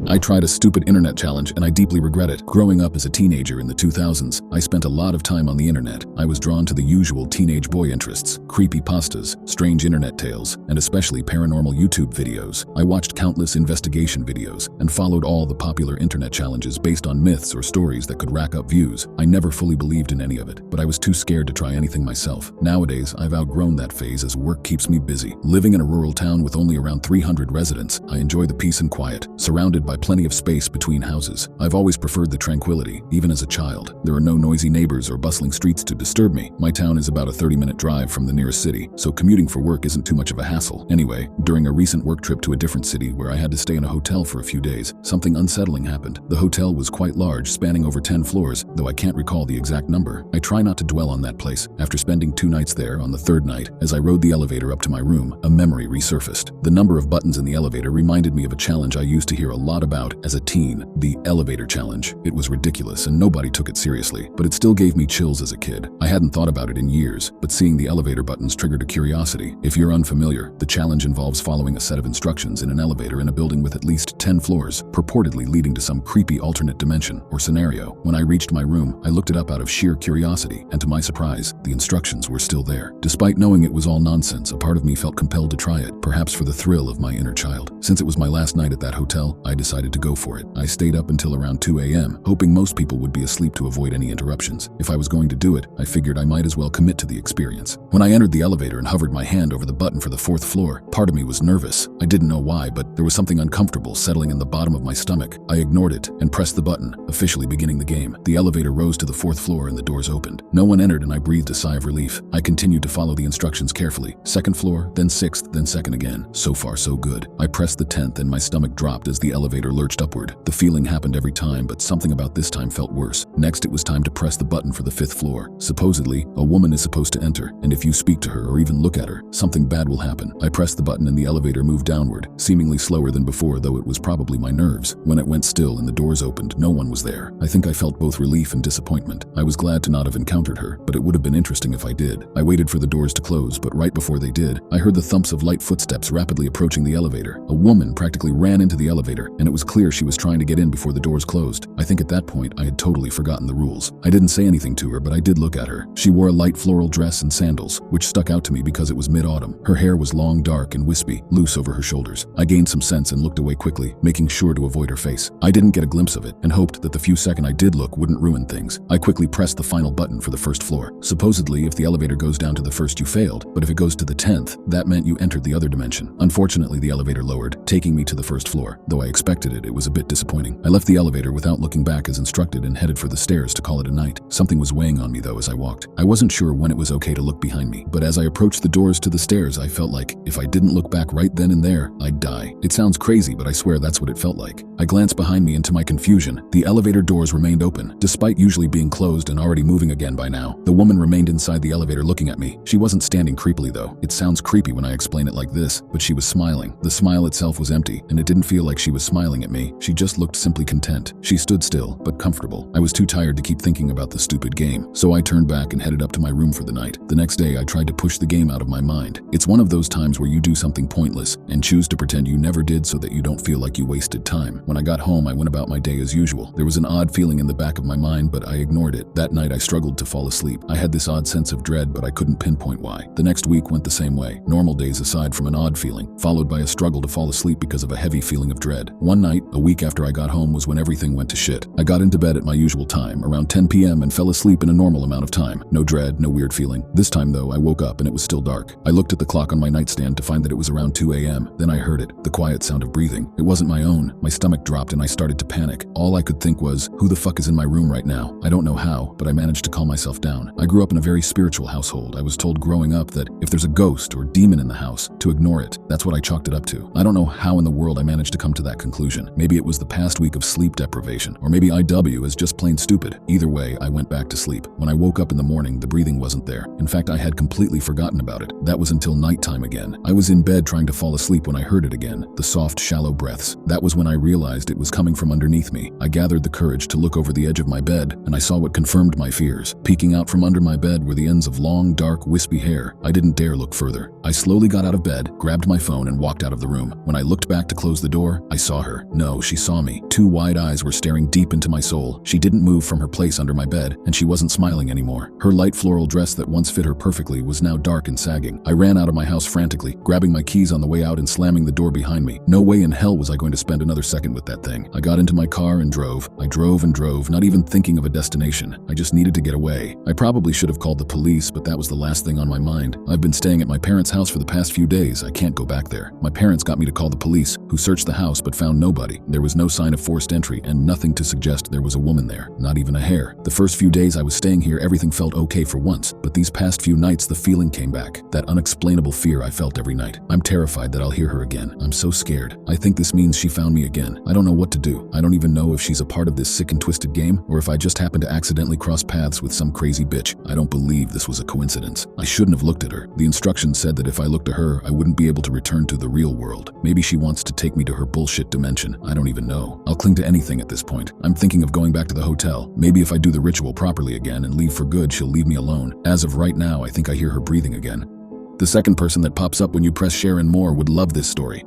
I tried a stupid internet challenge and I deeply regret it. Growing up as a teenager in the 2000s, I spent a lot of time on the internet. I was drawn to the usual teenage boy interests, creepypastas, strange internet tales, and especially paranormal YouTube videos. I watched countless investigation videos and followed all the popular internet challenges based on myths or stories that could rack up views. I never fully believed in any of it, but I was too scared to try anything myself. Nowadays, I've outgrown that phase as work keeps me busy. Living in a rural town with only around 300 residents, I enjoy the peace and quiet, surrounded by plenty of space between houses. I've always preferred the tranquility, even as a child. There are no noisy neighbors or bustling streets to disturb me. My town is about a 30-minute drive from the nearest city, so commuting for work isn't too much of a hassle. Anyway, during a recent work trip to a different city where I had to stay in a hotel for a few days, something unsettling happened. The hotel was quite large, spanning over 10 floors, though I can't recall the exact number. I try not to dwell on that place. After spending 2 nights there, on the third night, as I rode the elevator up to my room, a memory resurfaced. The number of buttons in the elevator reminded me of a challenge I used to hear a lot about as a teen, the elevator challenge. It was ridiculous and nobody took it seriously, but it still gave me chills as a kid. I hadn't thought about it in years, but seeing the elevator buttons triggered a curiosity. If you're unfamiliar, the challenge involves following a set of instructions in an elevator in a building with at least 10 floors, purportedly leading to some creepy alternate dimension or scenario. When I reached my room, I looked it up out of sheer curiosity, and to my surprise, the instructions were still there. Despite knowing it was all nonsense, a part of me felt compelled to try it, perhaps for the thrill of my inner child. Since it was my last night at that hotel, I decided to go for it. I stayed up until around 2 a.m., hoping most people would be asleep to avoid any interruptions. If I was going to do it, I figured I might as well commit to the experience. When I entered the elevator and hovered my hand over the button for the 4th floor, part of me was nervous. I didn't know why, but there was something uncomfortable settling in the bottom of my stomach. I ignored it and pressed the button, officially beginning the game. The elevator rose to the 4th floor and the doors opened. No one entered and I breathed a sigh of relief. I continued to follow the instructions carefully. 2nd floor, then 6th, then 2nd again. So far, so good. I pressed the 10th and my stomach dropped as the elevator lurched upward. The feeling happened every time, but something about this time felt worse. Next, it was time to press the button for the 5th floor. Supposedly, a woman is supposed to enter, and if you speak to her or even look at her, something bad will happen. I pressed the button and the elevator moved downward, seemingly slower than before, though it was probably my nerves. When it went still and the doors opened, no one was there. I think I felt both relief and disappointment. I was glad to not have encountered her, but it would have been interesting if I did. I waited for the doors to close, but right before they did, I heard the thumps of light footsteps rapidly approaching the elevator. A woman practically ran into the elevator, and it was clear she was trying to get in before the doors closed. I think at that point, I had totally forgotten the rules. I didn't say anything to her, but I did look at her. She wore a light floral dress and sandals, which stuck out to me because it was mid-autumn. Her hair was long, dark, and wispy, loose over her shoulders. I gained some sense and looked away quickly, making sure to avoid her face. I didn't get a glimpse of it, and hoped that the few seconds I did look wouldn't ruin things. I quickly pressed the final button for the 1st floor. Supposedly, if the elevator goes down to the 1st, you failed, but if it goes to the 10th, that meant you entered the other dimension. Unfortunately, the elevator lowered, taking me to the 1st floor. Though I expected it, it was a bit disappointing. I left the elevator without looking back as instructed and headed for the stairs to call it a night. Something was weighing on me though as I walked. I wasn't sure when it was okay to look behind me, but as I approached the doors to the stairs, I felt like if I didn't look back right then and there, I'd die. It sounds crazy, but I swear that's what it felt like. I glanced behind me and to my confusion, the elevator doors remained open. Despite usually being closed and already moving again by now, the woman remained inside the elevator looking at me. She wasn't standing creepily though. It sounds creepy when I explain it like this, but she was smiling. The smile itself was empty, and it didn't feel like she was smiling at me. She just looked simply content. She stood still, but comfortable. I was too tired to keep thinking about the stupid game, so I turned back and headed up to my room for the night. The next day, I tried to push the game out of my mind. It's one of those times where you do something pointless and choose to pretend you never did so that you don't feel like you wasted time. When I got home, I went about my day as usual. There was an odd feeling in the back of my mind, but I ignored it. That night, I struggled to fall asleep. I had this odd sense of dread, but I couldn't pinpoint why. The next week went the same way. Normal days aside from an odd feeling, followed by a struggle to fall asleep because of a heavy feeling of dread. One night, a week after I got home, was when everything went to shit. I got into bed at my usual time, around 10 p.m., and fell asleep in a normal amount of time. No dread, no weird feeling. This time though, I woke up and it was still dark. I looked at the clock on my nightstand to find that it was around 2 a.m. Then I heard it, the quiet sound of breathing. It wasn't my own. My stomach dropped and I started to panic. All I could think was, who the fuck is in my room right now? I don't know how, but I managed to calm myself down. I grew up in a very spiritual household. I was told growing up that if there's a ghost or demon in the house, to ignore it. That's what I chalked it up to. I don't know how in the world I managed to come to that conclusion. Maybe it was the past week of sleep deprivation, or maybe IW is just plain stupid. Either way, I went back to sleep. When I woke up in the morning, the breathing wasn't there. In fact, I had completely forgotten about it. That was until nighttime again. I was in bed trying to fall asleep when I heard it again, the soft, shallow breaths. That was when I realized it was coming from underneath me. I gathered the courage to look over the edge of my bed, and I saw what confirmed my fears. Peeking out from under my bed were the ends of long, dark, wispy hair. I didn't dare look further. I slowly got out of bed, grabbed my phone, and walked out of the room. When I looked back to close the door, I saw her. her. No, she saw me. Two wide eyes were staring deep into my soul. She didn't move from her place under my bed, and she wasn't smiling anymore. Her light floral dress that once fit her perfectly was now dark and sagging. I ran out of my house frantically, grabbing my keys on the way out and slamming the door behind me. No way in hell was I going to spend another second with that thing. I got into my car and drove. I drove and drove, not even thinking of a destination. I just needed to get away. I probably should have called the police, but that was the last thing on my mind. I've been staying at my parents' house for the past few days. I can't go back there. My parents got me to call the police, who searched the house but found nobody. There was no sign of forced entry and nothing to suggest there was a woman there, not even a hair. The first few days I was staying here, everything felt okay for once, but these past few nights the feeling came back, that unexplainable fear I felt every night. I'm terrified that I'll hear her again. I'm so scared. I think this means she found me again. I don't know what to do. I don't even know if she's a part of this sick and twisted game, or if I just happened to accidentally cross paths with some crazy bitch. I don't believe this was a coincidence. I shouldn't have looked at her. The instructions said that if I looked at her, I wouldn't be able to return to the real world. Maybe she wants to take me to her bullshit dimension. I don't even know. I'll cling to anything at this point. I'm thinking of going back to the hotel. Maybe if I do the ritual properly again and leave for good, she'll leave me alone. As of right now, I think I hear her breathing again. The second person that pops up when you press share and more would love this story.